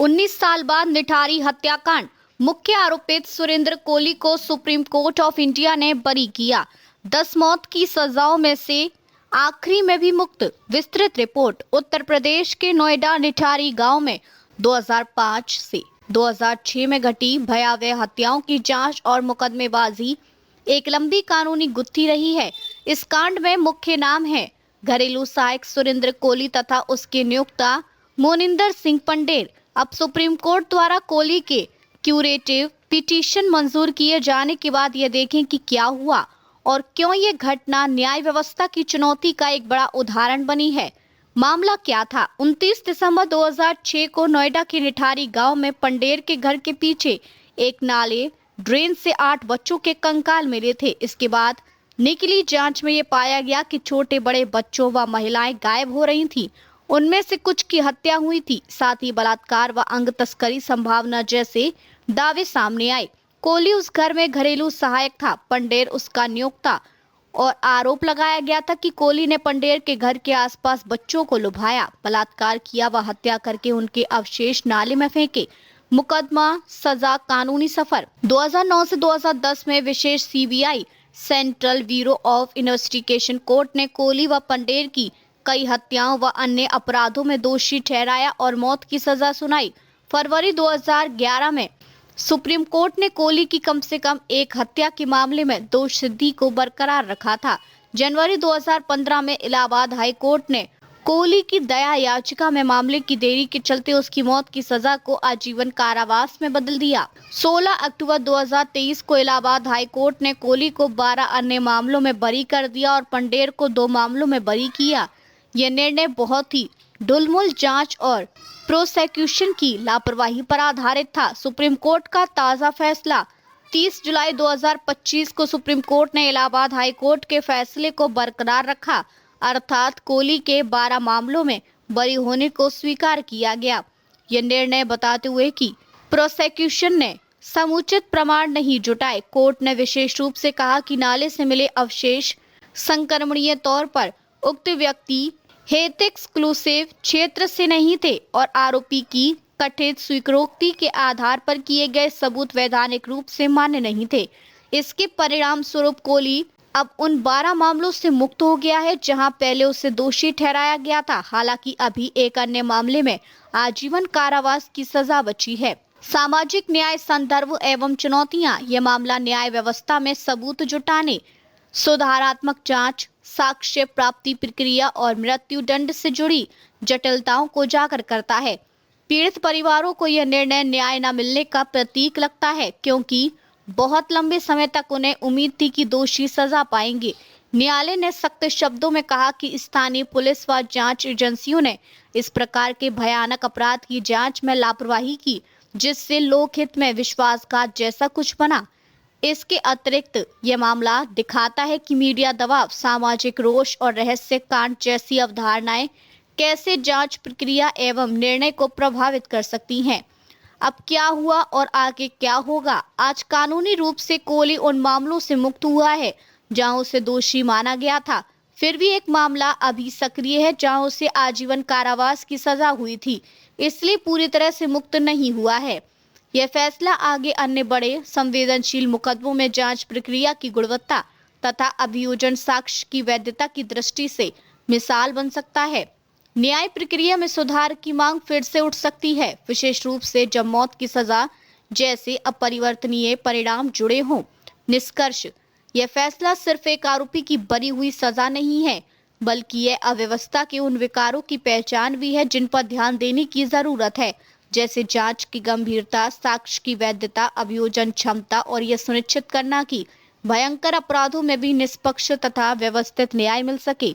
19 साल बाद निठारी हत्याकांड, मुख्य आरोपित सुरेंद्र कोली को सुप्रीम कोर्ट ऑफ इंडिया ने बरी किया। 10 मौत की सजाओं में से आखिरी में भी मुक्त। विस्तृत रिपोर्ट। उत्तर प्रदेश के नोएडा निठारी गांव में 2005 से 2006 में घटी भयावह हत्याओं की जांच और मुकदमेबाजी एक लंबी कानूनी गुत्थी रही है। इस कांड में मुख्य नाम है घरेलू सहायक सुरेंद्र कोली तथा उसके नियोक्ता मोनिंदर सिंह पंडेर। अब सुप्रीम कोर्ट द्वारा कोली के क्यूरेटिव पिटीशन मंजूर किए जाने के बाद यह देखें कि क्या हुआ और क्यों ये घटना न्याय व्यवस्था की चुनौती का एक बड़ा उदाहरण बनी है। मामला क्या था? 29 दिसंबर 2006 को नोएडा के निठारी गांव में पंडेर के घर के पीछे एक नाले ड्रेन से 8 बच्चों के कंकाल मिले थे। इसके बाद निकली जांच में ये पाया गया कि छोटे बड़े बच्चों व महिलाएं गायब हो रही थीं। उनमें से कुछ की हत्या हुई थी। साथ ही बलात्कार व अंग तस्करी संभावना जैसे दावे सामने आए। कोली उस घर में घरेलू सहायक था, पंडेर उसका नियोक्ता, और आरोप लगाया गया था कि कोली ने पंडेर के घर के आसपास बच्चों को लुभाया, बलात्कार किया व हत्या करके उनके अवशेष नाले में फेंके। मुकदमा, सजा, कानूनी सफर। 2009 से 2010 में विशेष CBI central bureau of investigation court ने कोली व पंडेर की कई हत्याओं व अन्य अपराधों में दोषी ठहराया और मौत की सजा सुनाई। फरवरी 2011 में सुप्रीम कोर्ट ने कोली की कम से कम एक हत्या के मामले में दोष सिद्धि को बरकरार रखा था। जनवरी 2015 में इलाहाबाद हाई कोर्ट ने कोली की दया याचिका में मामले की देरी के चलते उसकी मौत की सजा को आजीवन कारावास में बदल दिया। 16 अक्टूबर 2023 को इलाहाबाद हाई कोर्ट ने कोली को 12 अन्य मामलों में बरी कर दिया और पंडेर को 2 मामलों में बरी किया। यह निर्णय बहुत ही ढुलमुल जांच और प्रोसेक्यूशन की लापरवाही पर आधारित था। सुप्रीम कोर्ट का ताजा फैसला। 30 जुलाई 2025 को सुप्रीम कोर्ट ने इलाहाबाद हाई कोर्ट के फैसले को बरकरार रखा, अर्थात कोली के 12 मामलों में बरी होने को स्वीकार किया गया। यह निर्णय बताते हुए कि प्रोसेक्यूशन ने समुचित प्रमाण नहीं जुटाए। कोर्ट ने विशेष रूप से कहा कि नाले से मिले अवशेष संक्रमणीय तौर पर उक्त व्यक्ति हेत एक्सक्लूसिव क्षेत्र से नहीं थे और आरोपी की कथित स्वीकारोक्ति के आधार पर किए गए सबूत वैधानिक रूप से मान्य नहीं थे। इसके परिणाम स्वरूप कोली अब उन 12 मामलों से मुक्त हो गया है जहां पहले उसे दोषी ठहराया गया था। हालांकि अभी एक अन्य मामले में आजीवन कारावास की सजा बची है। सामाजिक न्याय संदर्भ एवं चुनौतियां। यह मामला न्याय व्यवस्था में सबूत जुटाने, सुधारात्मक जांच, साक्ष्य प्राप्ति प्रक्रिया और मृत्यु दंड से जुड़ी जटिलताओं को उजागर करता है। पीड़ित परिवारों को यह निर्णय न्याय न मिलने का प्रतीक लगता है, क्योंकि बहुत लंबे समय तक उन्हें उम्मीद थी कि दोषी सजा पाएंगे। न्यायालय ने सख्त शब्दों में कहा कि स्थानीय पुलिस व जांच एजेंसियों ने इस प्रकार के भयानक अपराध की जांच में लापरवाही की, जिससे लोकहित में विश्वासघात जैसा कुछ बना। इसके अतिरिक्त यह मामला दिखाता है कि मीडिया दबाव, सामाजिक रोष और रहस्य कांड जैसी अवधारणाएं कैसे जांच प्रक्रिया एवं निर्णय को प्रभावित कर सकती हैं। अब क्या हुआ और आगे क्या होगा? आज कानूनी रूप से कोली उन मामलों से मुक्त हुआ है जहां उसे दोषी माना गया था। फिर भी एक मामला अभी सक्रिय है जहां उसे आजीवन कारावास की सजा हुई थी, इसलिए पूरी तरह से मुक्त नहीं हुआ है। यह फैसला आगे अन्य बड़े संवेदनशील मुकदमों में जांच प्रक्रिया की गुणवत्ता तथा अभियोजन साक्ष्य की वैधता की दृष्टि से मिसाल बन सकता है। न्याय प्रक्रिया में सुधार की मांग फिर से उठ सकती है, विशेष रूप से जब मौत की सजा जैसे अपरिवर्तनीय परिणाम जुड़े हों। निष्कर्ष, यह फैसला सिर्फ एक आरोपी की बरी हुई सजा नहीं है, बल्कि यह अव्यवस्था के उन विकारों की पहचान भी है जिन पर ध्यान देने की जरूरत है, जैसे जांच की गंभीरता, साक्ष्य की वैधता, अभियोजन क्षमता और यह सुनिश्चित करना कि भयंकर अपराधों में भी निष्पक्ष तथा व्यवस्थित न्याय मिल सके।